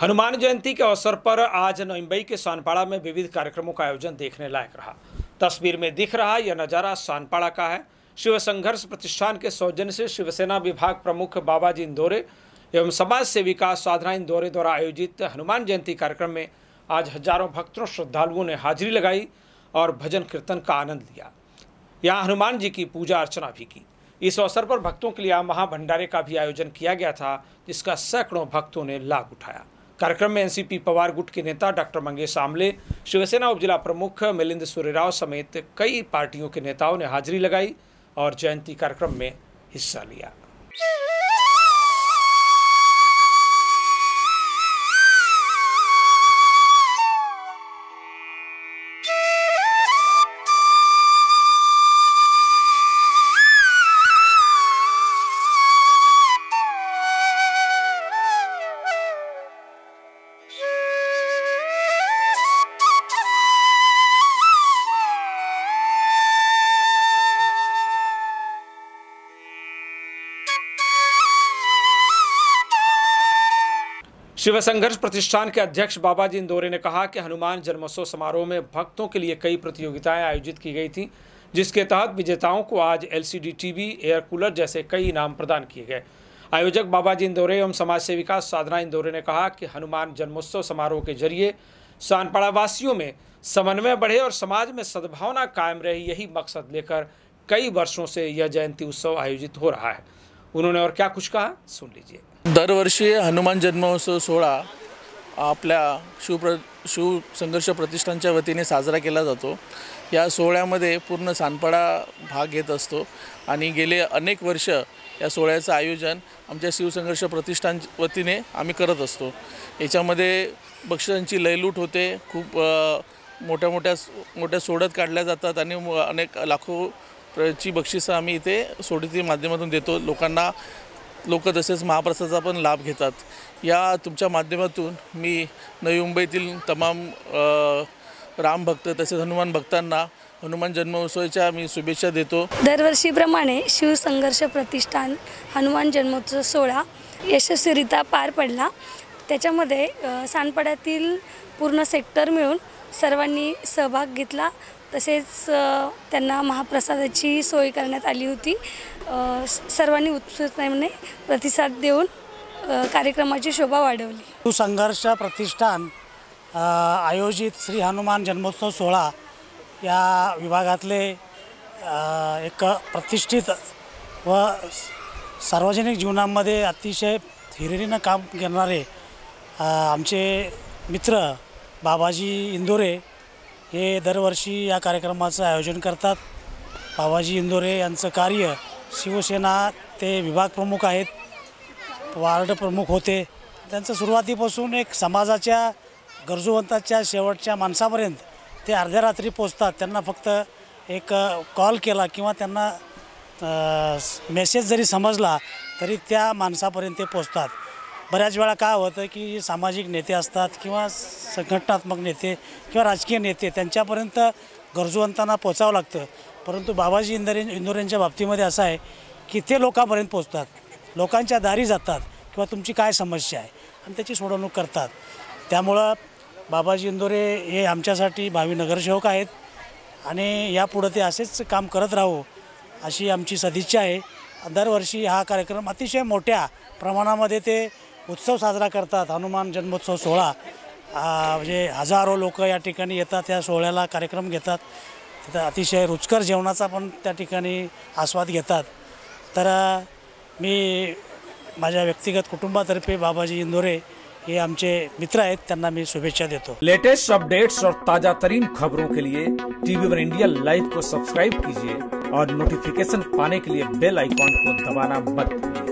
हनुमान जयंती के अवसर पर आज मुंबई के सानपाड़ा में विविध कार्यक्रमों का आयोजन देखने लायक रहा। तस्वीर में दिख रहा यह नज़ारा सानपाड़ा का है। शिव संघर्ष प्रतिष्ठान के सौजन्य से शिवसेना विभाग प्रमुख बाबाजी इंदौरे एवं समाज सेविका साधना इंदौरे द्वारा आयोजित हनुमान जयंती कार्यक्रम में आज हजारों भक्तों श्रद्धालुओं ने हाजिरी लगाई और भजन कीर्तन का आनंद लिया। यहाँ हनुमान जी की पूजा अर्चना भी की। इस अवसर पर भक्तों के लिए महाभंडारे का भी आयोजन किया गया था, जिसका सैकड़ों भक्तों ने लाभ उठाया। कार्यक्रम में एनसीपी पवार गुट के नेता डॉक्टर मंगेश आमले, शिवसेना उपजिला प्रमुख मिलिंद सूर्यराव समेत कई पार्टियों के नेताओं ने हाजिरी लगाई और जयंती कार्यक्रम में हिस्सा लिया। शिव संघर्ष प्रतिष्ठान के अध्यक्ष बाबाजी इंदौरे ने कहा कि हनुमान जन्मोत्सव समारोह में भक्तों के लिए कई प्रतियोगिताएं आयोजित की गई थी, जिसके तहत विजेताओं को आज एलसीडी टीवी, एयर कूलर जैसे कई इनाम प्रदान किए गए। आयोजक बाबाजी इंदौरे एवं समाज सेविका साधना इंदौरे ने कहा कि हनुमान जन्मोत्सव समारोह के जरिए सानपाड़ा वासियों में समन्वय बढ़े और समाज में सद्भावना कायम रहे, यही मकसद लेकर कई वर्षों से यह जयंती उत्सव आयोजित हो रहा है। उन्होंने और क्या कुछ कहा, सुन लीजिए। दरवर्षी हनुमान जन्मोत्सव सोहळा आपल्या शिव संघर्ष प्रतिष्ठानच्या वतीने साजरा केला जातो। या सोहळ्यामध्ये पूर्ण सानपाडा भाग घेत असतो आणि गेले अनेक वर्ष या सोहळ्याचं आयोजन आमच्या शिवसंघर्ष प्रतिष्ठान वतीने आम्ही करत असतो। याच्यामध्ये बक्षिसांची लयलूट होते, खूप मोठ्या सोडत काढल्या जातात आणि अनेक लाखोची बक्षिसं आम्ही इथे सोडतीच्या माध्यमातून देतो। लोक तसेच महाप्रसादाचा पण लाभ घेतात। या तुमच्या माध्यमातून मी नवी मुंबईतील तमाम राम भक्त तसेच हनुमान भक्तांना हनुमान जन्मोत्सवाच्या मी शुभेच्छा देतो। दरवर्षीप्रमाणे शिव संघर्ष प्रतिष्ठान हनुमान जन्मोत्सव सोहळा यशस्वीरित्या पार पडला। त्याच्यामध्ये सानपाड्यातील पूर्ण सेक्टर मिळून सर्वांनी सहभाग घेतला। तसेच त्यांना महाप्रसादाची सोय करण्यात आली होती। सर्वांनी उत्स्फूर्तपणे प्रतिसाद देऊन कार्यक्रमाची शोभा वाढवली। शिव संघर्ष प्रतिष्ठान आयोजित श्री हनुमान जन्मोत्सव सोहळा या विभागातले एक प्रतिष्ठित व सार्वजनिक जीवनामध्ये अतिशय हिरिरीनं काम करणारे आमचे मित्र बाबाजी इंदौरे हे दरवर्षी या कार्यक्रमाचं आयोजन करतात। बाबाजी इंदौरे यांचं कार्य शिवसेना ते विभाग प्रमुख आहेत, वार्ड प्रमुख होते। त्यांचं सुरुवातीपासून एक समाजाच्या गरजूवंताच्या शेवटच्या माणसापर्यंत ते अर्ध्या रात्री पोचतात। त्यांना फक्त एक कॉल केला किंवा त्यांना मेसेज जरी समजला तरी त्या माणसापर्यंत ते पोचतात। बऱ्याच वेळा काय होतं की सामाजिक नेते असतात किंवा संघटनात्मक नेते किंवा राजकीय नेते त्यांच्यापर्यंत गरजूवंतांना पोचावं लागतं, परंतु बाबाजी इंदौरेंच्या बाबतीमध्ये असं आहे की ते लोकांपर्यंत पोचतात, लोकांच्या दारी जातात किंवा तुमची काय समस्या आहे आणि त्याची सोडवणूक करतात। त्यामुळं बाबाजी इंदौरे हे आमच्यासाठी भावी नगरसेवक आहेत आणि यापुढे ते असेच काम करत राहू अशी आमची सदिच्छा आहे। दरवर्षी हा कार्यक्रम अतिशय मोठ्या प्रमाणामध्ये ते उत्सव साजरा करतात। हनुमान जन्मोत्सव सोहळा म्हणजे हजारो लोक या ठिकाणी येतात, त्या सोहळ्याला कार्यक्रम घेतात। तिथं अतिशय रुचकर जेवणाचा पण त्या ठिकाणी आस्वाद घेतात। तर मी माझ्या व्यक्तिगत कुटुंबातर्फे बाबाजी इंदौरे ये आमचे मित्र आहेत, त्यांना मी शुभेच्छा देतो। लेटेस्ट अपडेट्स और ताजा तरीन खबरों के लिए TV1 इंडिया लाइव को सब्सक्राइब कीजिए और नोटिफिकेशन पाने के लिए बेल आइकॉन को दबाना मत भूलिए।